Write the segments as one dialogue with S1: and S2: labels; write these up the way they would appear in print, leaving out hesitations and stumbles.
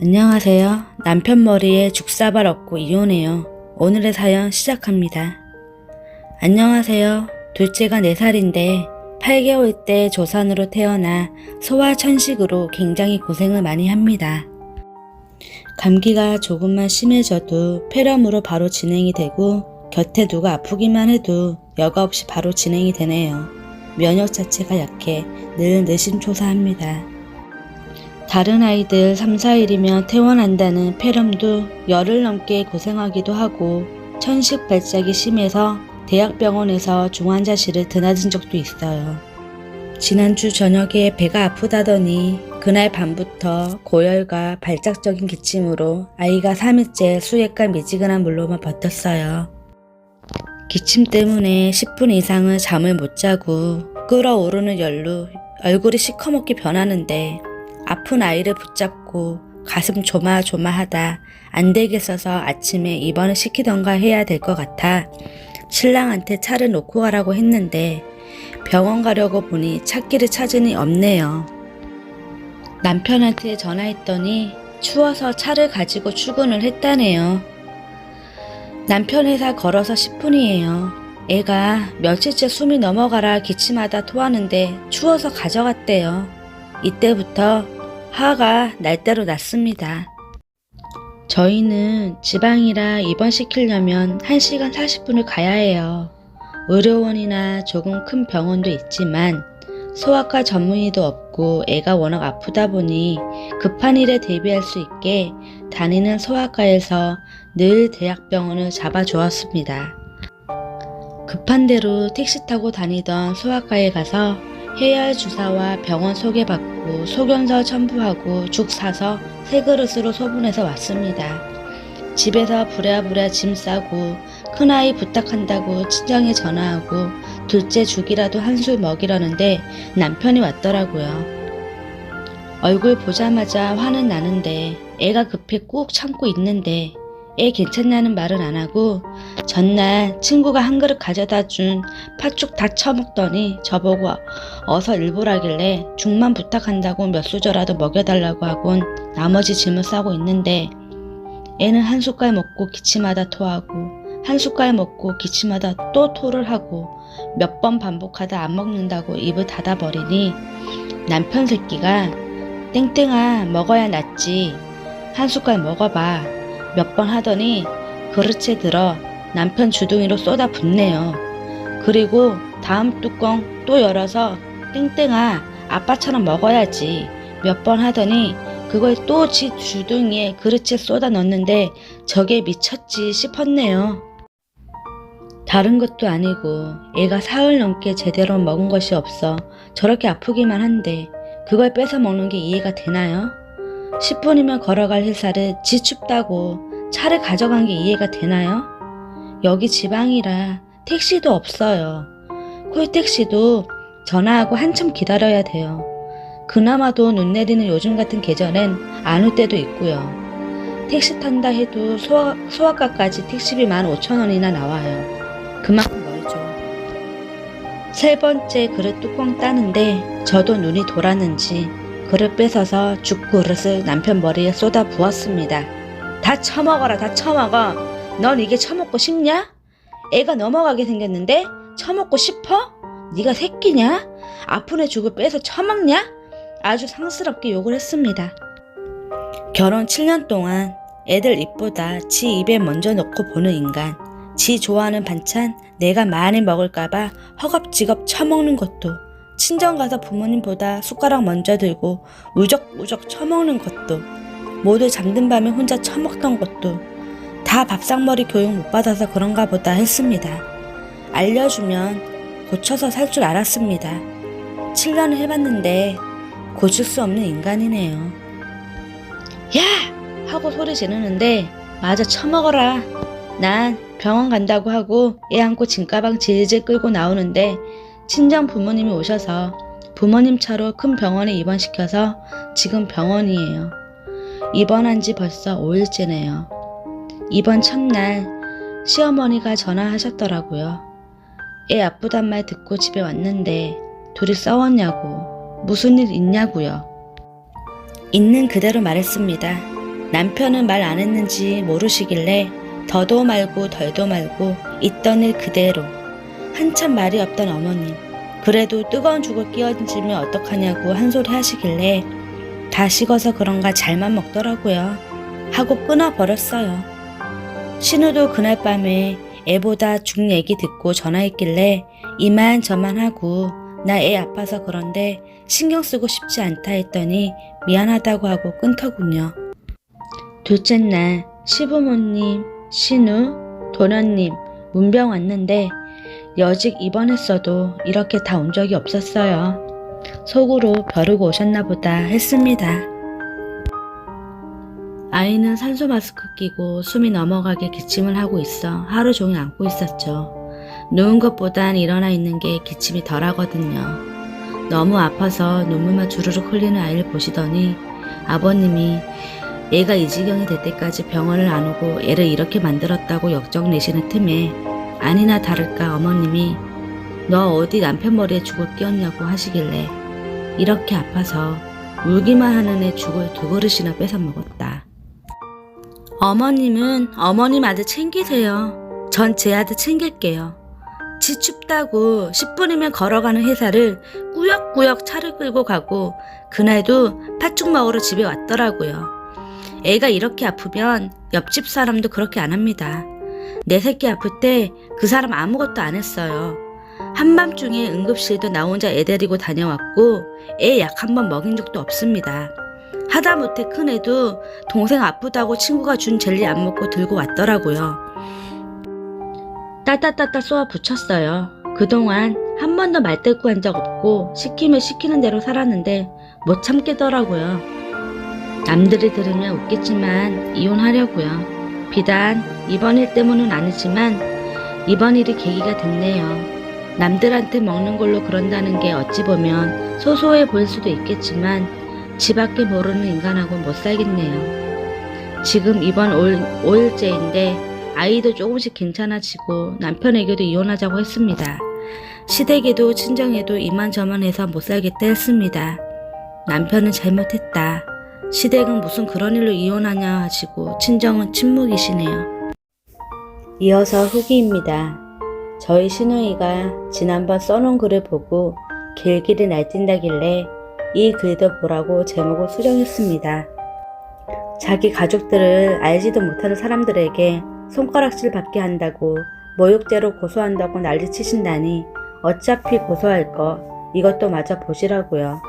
S1: 안녕하세요. 남편 머리에 죽사발 얹고 이혼해요. 오늘의 사연 시작합니다. 안녕하세요. 둘째가 4살인데 8개월 때 조산으로 태어나 소아천식으로 굉장히 고생을 많이 합니다. 감기가 조금만 심해져도 폐렴으로 바로 진행이 되고 곁에 누가 아프기만 해도 여과 없이 바로 진행이 되네요. 면역 자체가 약해 늘 느심초사합니다. 다른 아이들 3, 4일이면 퇴원한다는 폐렴도 열흘 넘게 고생하기도 하고 천식 발작이 심해서 대학병원에서 중환자실을 드나든 적도 있어요. 지난주 저녁에 배가 아프다더니 그날 밤부터 고열과 발작적인 기침으로 아이가 3일째 수액과 미지근한 물로만 버텼어요. 기침 때문에 10분 이상은 잠을 못 자고 끓어오르는 열로 얼굴이 시커멓게 변하는데 아픈 아이를 붙잡고 가슴 조마조마하다 안 되겠어서 아침에 입원을 시키던가 해야 될 것 같아 신랑한테 차를 놓고 가라고 했는데 병원 가려고 보니 찾기를 찾으니 없네요. 남편한테 전화했더니 추워서 차를 가지고 출근을 했다네요. 남편 회사 걸어서 10분이에요. 애가 며칠째 숨이 넘어가라 기침하다 토하는데 추워서 가져갔대요. 이때부터 화가 날 대로 났습니다. 저희는 지방이라 입원시키려면 1시간 40분을 가야 해요. 의료원이나 조금 큰 병원도 있지만 소아과 전문의도 없고 애가 워낙 아프다 보니 급한 일에 대비할 수 있게 다니는 소아과에서 늘 대학병원을 잡아주었습니다. 급한 대로 택시 타고 다니던 소아과에 가서 해열 주사와 병원 소개받고 소견서 첨부하고 죽 사서 3그릇으로 소분해서 왔습니다. 집에서 부랴부랴 짐 싸고 큰아이 부탁한다고 친정에 전화하고 둘째 죽이라도 한술 먹이려는데 남편이 왔더라고요. 얼굴 보자마자 화는 나는데 애가 급해 꾹 참고 있는데 애 괜찮냐는 말은 안 하고 전날 친구가 한 그릇 가져다 준 팥죽 다 처먹더니 저보고 어서 일부라길래 죽만 부탁한다고 몇 수저라도 먹여달라고 하곤 나머지 짐을 싸고 있는데 애는 한 숟갈 먹고 기침하다 토하고 한 숟갈 먹고 기침하다 또 토를 하고 몇 번 반복하다 안 먹는다고 입을 닫아버리니 남편 새끼가 땡땡아 먹어야 낫지 한 숟갈 먹어봐 몇 번 하더니 그릇에 들어 남편 주둥이로 쏟아 붓네요. 그리고 다음 뚜껑 또 열어서 땡땡아 아빠처럼 먹어야지 몇 번 하더니 그걸 또 지 주둥이에 그릇에 쏟아 넣는데 저게 미쳤지 싶었네요. 다른 것도 아니고 애가 사흘 넘게 제대로 먹은 것이 없어 저렇게 아프기만 한데 그걸 뺏어 먹는 게 이해가 되나요? 10분이면 걸어갈 회사를 지 춥다고 차를 가져간 게 이해가 되나요? 여기 지방이라 택시도 없어요. 콜택시도 전화하고 한참 기다려야 돼요. 그나마도 눈 내리는 요즘 같은 계절엔 안 올 때도 있고요. 택시 탄다 해도 소아과까지 택시비 15,000원이나 나와요. 그만큼 멀죠. 3번째 그릇 뚜껑 따는데 저도 눈이 돌았는지 그릇 뺏어서 죽 그릇을 남편 머리에 쏟아 부었습니다. 다 처먹어라 다 처먹어. 넌 이게 처먹고 싶냐? 애가 넘어가게 생겼는데 처먹고 싶어? 네가 새끼냐? 아픈 애 죽을 빼서 처먹냐? 아주 상스럽게 욕을 했습니다. 결혼 7년 동안 애들 입보다 지 입에 먼저 넣고 보는 인간. 지 좋아하는 반찬 내가 많이 먹을까봐 허겁지겁 처먹는 것도 친정 가서 부모님보다 숟가락 먼저 들고 우적우적 처먹는 것도 모두 잠든 밤에 혼자 처먹던 것도 다 밥상머리 교육 못 받아서 그런가 보다 했습니다. 알려주면 고쳐서 살 줄 알았습니다. 7년을 해봤는데 고칠 수 없는 인간이네요. 야! 하고 소리 지르는데 마저 처먹어라. 난 병원 간다고 하고 애 안고 짐가방 질질 끌고 나오는데 친정 부모님이 오셔서 부모님 차로 큰 병원에 입원시켜서 지금 병원이에요. 입원한 지 벌써 5일째네요. 입원 첫날 시어머니가 전화하셨더라고요. 애 아프단 말 듣고 집에 왔는데 둘이 싸웠냐고 무슨 일 있냐고요. 있는 그대로 말했습니다. 남편은 말 안 했는지 모르시길래 더도 말고 덜도 말고 있던 일 그대로. 한참 말이 없던 어머님. 그래도 뜨거운 죽을 끼얹으면 어떡하냐고 한 소리 하시길래 다 식어서 그런가 잘만 먹더라고요. 하고 끊어버렸어요. 신우도 그날 밤에 애보다 죽 얘기 듣고 전화했길래 이만저만 하고 나 애 아파서 그런데 신경 쓰고 싶지 않다 했더니 미안하다고 하고 끊더군요. 둘째 날 시부모님, 신우, 도련님, 문병 왔는데 여직 입원했어도 이렇게 다 온 적이 없었어요. 속으로 벼르고 오셨나 보다 했습니다. 아이는 산소 마스크 끼고 숨이 넘어가게 기침을 하고 있어 하루 종일 안고 있었죠. 누운 것보단 일어나 있는 게 기침이 덜 하거든요. 너무 아파서 눈물만 주르륵 흘리는 아이를 보시더니 아버님이 애가 이 지경이 될 때까지 병원을 안 오고 애를 이렇게 만들었다고 역정 내시는 틈에 아니나 다를까 어머님이 너 어디 남편 머리에 죽을 끼얹냐고 하시길래 이렇게 아파서 울기만 하는 애 죽을 2그릇이나 뺏어 먹었다. 어머님은 어머님 아들 챙기세요. 전 제 아들 챙길게요. 지 춥다고 10분이면 걸어가는 회사를 꾸역꾸역 차를 끌고 가고 그날도 팥죽 먹으러 집에 왔더라고요. 애가 이렇게 아프면 옆집 사람도 그렇게 안 합니다. 내 새끼 아플 때 그 사람 아무것도 안 했어요. 한밤중에 응급실도 나 혼자 애 데리고 다녀왔고 애 약 한 번 먹인 적도 없습니다. 하다못해 큰애도 동생 아프다고 친구가 준 젤리 안 먹고 들고 왔더라고요. 따따따따 쏘아 붙였어요. 그동안 한 번도 말대꾸 한 적 없고 시키면 시키는 대로 살았는데 못 참겠더라고요. 남들이 들으면 웃겠지만 이혼하려고요. 비단 이번 일 때문은 아니지만 이번 일이 계기가 됐네요. 남들한테 먹는 걸로 그런다는 게 어찌 보면 소소해 보일 수도 있겠지만 지밖에 모르는 인간하고는 못 살겠네요. 지금 이번 5일째인데 아이도 조금씩 괜찮아지고 남편에게도 이혼하자고 했습니다. 시댁에도 친정에도 이만저만 해서 못 살겠다 했습니다. 남편은 잘못했다. 시댁은 무슨 그런 일로 이혼하냐 하시고 친정은 침묵이시네요. 이어서 후기입니다. 저희 신우이가 지난번 써놓은 글을 보고 길길이 날뛴다길래 이 글도 보라고 제목을 수정했습니다. 자기 가족들을 알지도 못하는 사람들에게 손가락질 받게 한다고 모욕죄로 고소한다고 난리치신다니 어차피 고소할 거 이것도 마저 보시라고요.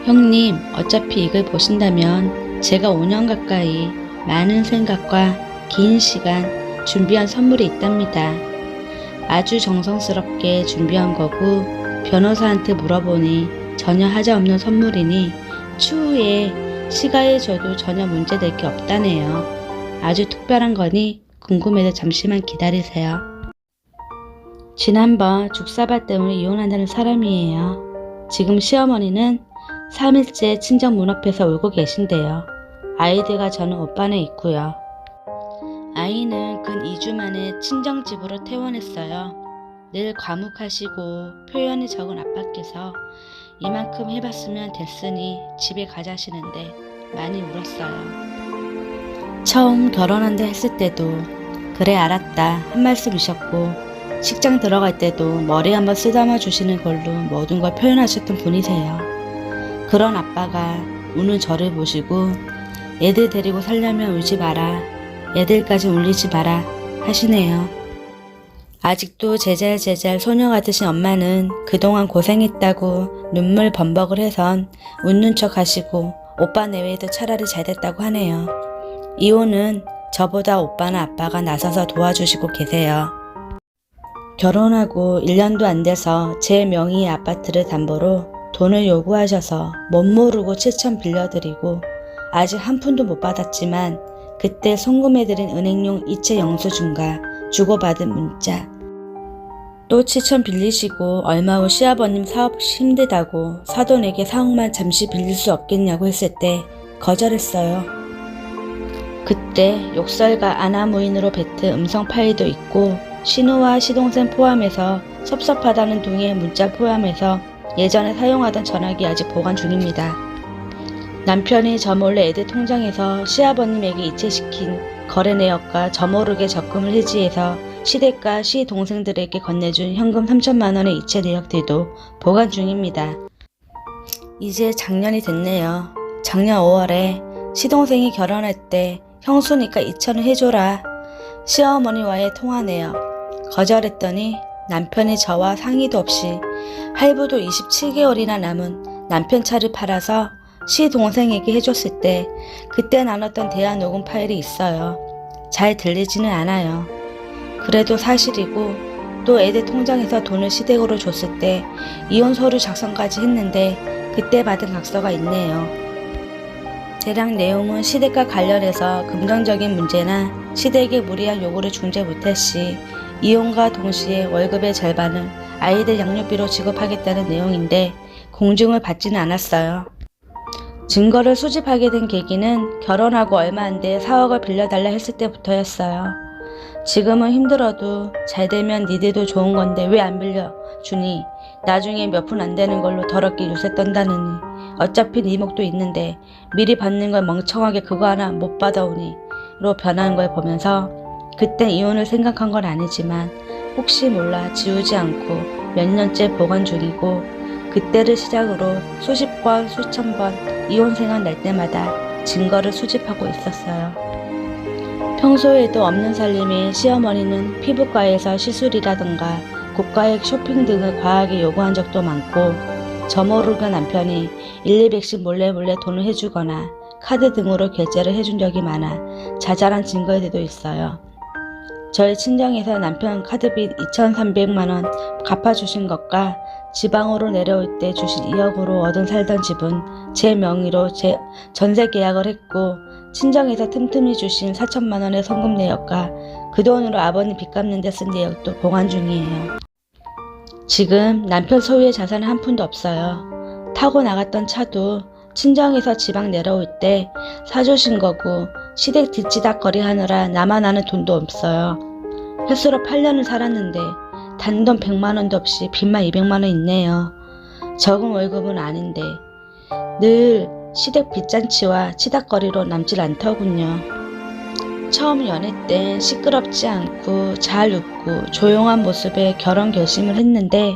S1: 형님, 어차피 이걸 보신다면 제가 5년 가까이 많은 생각과 긴 시간 준비한 선물이 있답니다. 아주 정성스럽게 준비한 거고 변호사한테 물어보니 전혀 하자없는 선물이니 추후에 시가해줘도 전혀 문제될 게 없다네요. 아주 특별한 거니 궁금해서 잠시만 기다리세요. 지난번 죽사발 때문에 이혼한다는 사람이에요. 지금 시어머니는 3일째 친정 문 앞에서 울고 계신데요. 아이들과 저는 오빠네 있고요. 아이는 근 2주 만에 친정집으로 퇴원했어요. 늘 과묵하시고 표현이 적은 아빠께서 이만큼 해봤으면 됐으니 집에 가자시는데 많이 울었어요. 처음 결혼한다 했을 때도 그래 알았다 한 말씀이셨고 식장 들어갈 때도 머리 한번 쓰다마 주시는 걸로 모든 걸 표현하셨던 분이세요. 그런 아빠가 우는 저를 보시고 애들 데리고 살려면 울지 마라, 애들까지 울리지 마라 하시네요. 아직도 제잘제잘 소녀 같으신 엄마는 그동안 고생했다고 눈물 범벅을 해선 웃는 척 하시고 오빠 내외에도 차라리 잘됐다고 하네요. 이혼은 저보다 오빠나 아빠가 나서서 도와주시고 계세요. 결혼하고 1년도 안 돼서 제 명의의 아파트를 담보로 돈을 요구하셔서 못 모르고 7천 빌려드리고 아직 한 푼도 못 받았지만 그때 송금해드린 은행용 이체 영수증과 주고받은 문자 또 7천 빌리시고 얼마 후 시아버님 사업 힘들다고 사돈에게 4억만 잠시 빌릴 수 없겠냐고 했을 때 거절했어요. 그때 욕설과 아나무인으로 뱉은 음성 파일도 있고 신우와 시동생 포함해서 섭섭하다는 등의 문자 포함해서 예전에 사용하던 전화기 아직 보관 중입니다. 남편이 저 몰래 애들 통장에서 시아버님에게 이체시킨 거래 내역과 저모르게 적금을 해지해서 시댁과 시동생들에게 건네준 현금 3천만 원의 이체 내역들도 보관 중입니다. 이제 작년이 됐네요. 작년 5월에 시동생이 결혼할 때 형수니까 2천을 해줘라. 시어머니와의 통화 내역 거절했더니 남편이 저와 상의도 없이 할부도 27개월이나 남은 남편 차를 팔아서 시동생에게 해줬을 때 그때 나눴던 대화 녹음 파일이 있어요. 잘 들리지는 않아요. 그래도 사실이고 또 애들 통장에서 돈을 시댁으로 줬을 때 이혼 서류 작성까지 했는데 그때 받은 각서가 있네요. 대략 내용은 시댁과 관련해서 금전적인 문제나 시댁의 무리한 요구를 중재 못할 시 이혼과 동시에 월급의 절반을 아이들 양육비로 지급하겠다는 내용인데 공증을 받지는 않았어요. 증거를 수집하게 된 계기는 결혼하고 얼마 안 돼 4억을 빌려달라 했을 때부터였어요. 지금은 힘들어도 잘 되면 니들도 좋은 건데 왜 안 빌려주니? 나중에 몇 푼 안 되는 걸로 더럽게 요새 떤다느니. 어차피 네 목도 있는데 미리 받는 걸 멍청하게 그거 하나 못 받아오니 로 변하는 걸 보면서 그땐 이혼을 생각한 건 아니지만 혹시 몰라 지우지 않고 몇 년째 보관 중이고 그때를 시작으로 수십 번 수천 번 이혼 생각 날 때마다 증거를 수집하고 있었어요. 평소에도 없는 살림에 시어머니는 피부과에서 시술이라든가 고가의 쇼핑 등을 과하게 요구한 적도 많고 저모르게 남편이 1,200씩 몰래 돈을 해주거나 카드 등으로 결제를 해준 적이 많아 자잘한 증거들도 있어요. 저희 친정에서 남편 카드빚 2,300만원 갚아주신 것과 지방으로 내려올 때 주신 2억으로 얻은 살던 집은 제 명의로 전세 계약을 했고 친정에서 틈틈이 주신 4천만원의 송금 내역과 그 돈으로 아버님 빚 갚는 데 쓴 내역도 보관 중이에요. 지금 남편 소유의 자산은 한 푼도 없어요. 타고 나갔던 차도 친정에서 지방 내려올 때 사주신 거고 시댁 뒤치다거리 하느라 나만 아는 돈도 없어요. 횟수로 8년을 살았는데 단돈 100만원도 없이 빚만 200만원 있네요. 적은 월급은 아닌데 늘 시댁 빚잔치와 치닥거리로 남질 않더군요. 처음 연애 때 시끄럽지 않고 잘 웃고 조용한 모습에 결혼 결심을 했는데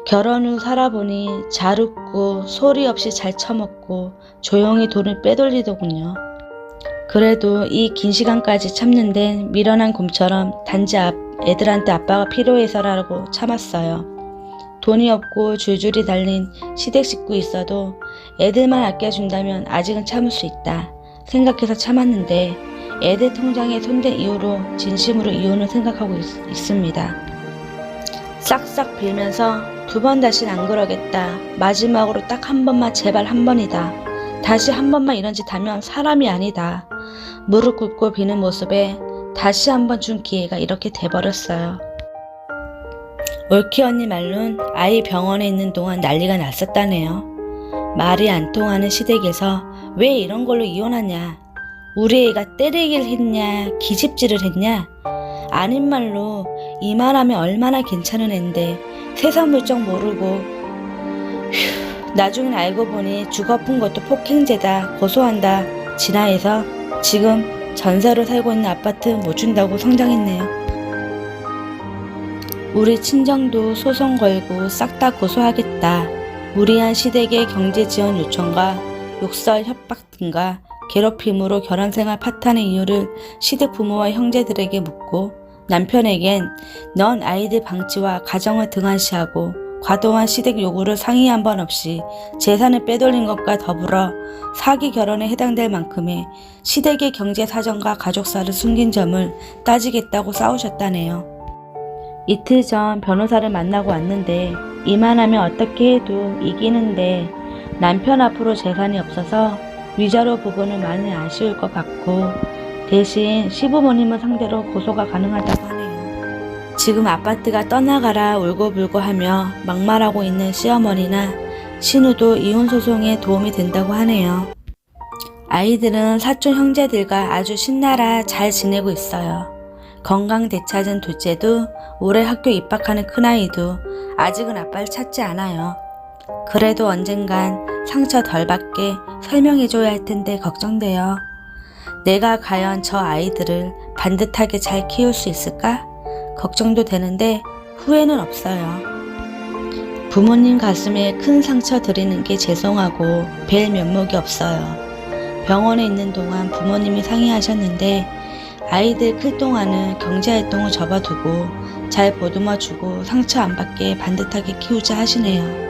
S1: 결혼 후 살아보니 잘 웃고 소리 없이 잘 처먹고 조용히 돈을 빼돌리더군요. 그래도 이 긴 시간까지 참는 데는 미련한 곰처럼 단지 애들한테 아빠가 필요해서라고 참았어요. 돈이 없고 줄줄이 달린 시댁 식구 있어도 애들만 아껴준다면 아직은 참을 수 있다 생각해서 참았는데 애들 통장에 손댄 이후로 진심으로 이혼을 생각하고 있습니다. 싹싹 빌면서 2번 다신 안 그러겠다. 마지막으로 딱 한 번만 제발 한 번이다. 다시 한 번만 이런 짓 하면 사람이 아니다. 무릎 꿇고 비는 모습에 다시 한 번 준 기회가 이렇게 돼버렸어요. 올케 언니 말론 아이 병원에 있는 동안 난리가 났었다네요. 말이 안 통하는 시댁에서 왜 이런 걸로 이혼하냐. 우리 애가 때리기를 했냐 기집질을 했냐. 아닌 말로 이만하면 얼마나 괜찮은 앤데 세상 물정 모르고 나중엔 알고 보니 죽어쁜 것도 폭행죄다 고소한다 진화해서 지금 전세로 살고 있는 아파트 못 준다고 성장했네요. 우리 친정도 소송 걸고 싹 다 고소하겠다. 무리한 시댁의 경제지원 요청과 욕설 협박 등과 괴롭힘으로 결혼생활 파탄의 이유를 시댁 부모와 형제들에게 묻고 남편에겐 넌 아이들 방치와 가정을 등한시하고 과도한 시댁 요구를 상의 한 번 없이 재산을 빼돌린 것과 더불어 사기 결혼에 해당될 만큼의 시댁의 경제 사정과 가족사를 숨긴 점을 따지겠다고 싸우셨다네요. 이틀 전 변호사를 만나고 왔는데 이만하면 어떻게 해도 이기는데 남편 앞으로 재산이 없어서 위자료 부분은 많이 아쉬울 것 같고 대신 시부모님을 상대로 고소가 가능하다고 하네요. 지금 아파트가 떠나가라 울고불고 하며 막말하고 있는 시어머니나 신우도 이혼 소송에 도움이 된다고 하네요. 아이들은 사촌 형제들과 아주 신나라 잘 지내고 있어요. 건강 되찾은 둘째도 올해 학교 입학하는 큰아이도 아직은 아빠를 찾지 않아요. 그래도 언젠간 상처 덜 받게 설명해줘야 할 텐데 걱정돼요. 내가 과연 저 아이들을 반듯하게 잘 키울 수 있을까? 걱정도 되는데 후회는 없어요. 부모님 가슴에 큰 상처 드리는 게 죄송하고 뵐 면목이 없어요. 병원에 있는 동안 부모님이 상의하셨는데 아이들 클 동안은 경제활동을 접어두고 잘 보듬어주고 상처 안 받게 반듯하게 키우자 하시네요.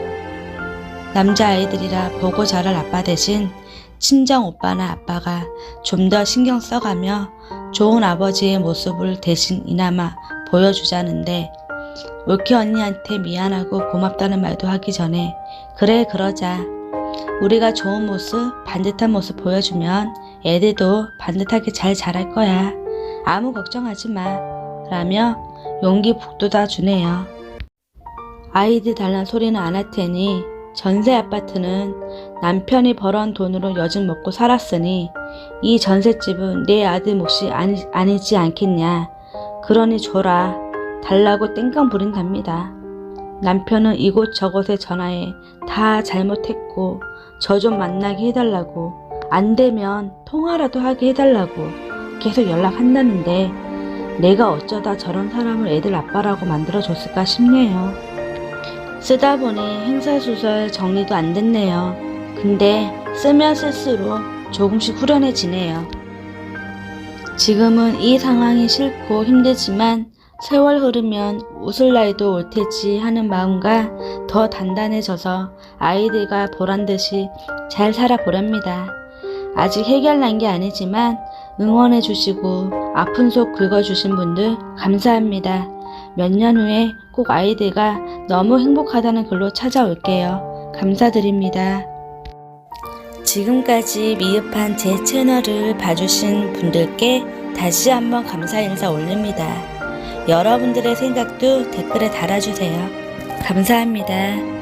S1: 남자아이들이라 보고 자랄 아빠 대신 친정 오빠나 아빠가 좀 더 신경 써가며 좋은 아버지의 모습을 대신 이나마 보여주자는데 올케 언니한테 미안하고 고맙다는 말도 하기 전에 그래 그러자. 우리가 좋은 모습, 반듯한 모습 보여주면 애들도 반듯하게 잘 자랄 거야. 아무 걱정하지 마. 라며 용기 북돋아 주네요. 아이들 달란 소리는 안 할 테니 전세 아파트는 남편이 벌어온 돈으로 여직 먹고 살았으니 이 전셋집은 내 아들 몫이 아니지 않겠냐. 그러니 줘라. 달라고 땡깡 부린답니다. 남편은 이곳저곳에 전화해 다 잘못했고 저 좀 만나게 해달라고 안 되면 통화라도 하게 해달라고 계속 연락한다는데 내가 어쩌다 저런 사람을 애들 아빠라고 만들어줬을까 싶네요. 쓰다 보니 행사수설 정리도 안 됐네요. 근데 쓰면 쓸수록 조금씩 후련해지네요. 지금은 이 상황이 싫고 힘들지만 세월 흐르면 웃을 날도 올 테지 하는 마음과 더 단단해져서 아이들과 보란듯이 잘 살아보렵니다. 아직 해결난 게 아니지만 응원해 주시고 아픈 속 긁어주신 분들 감사합니다. 몇 년 후에 꼭 아이들과 너무 행복하다는 글로 찾아올게요. 감사드립니다. 지금까지 미흡한 제 채널을 봐주신 분들께 다시 한번 감사 인사 올립니다. 여러분들의 생각도 댓글에 달아주세요. 감사합니다.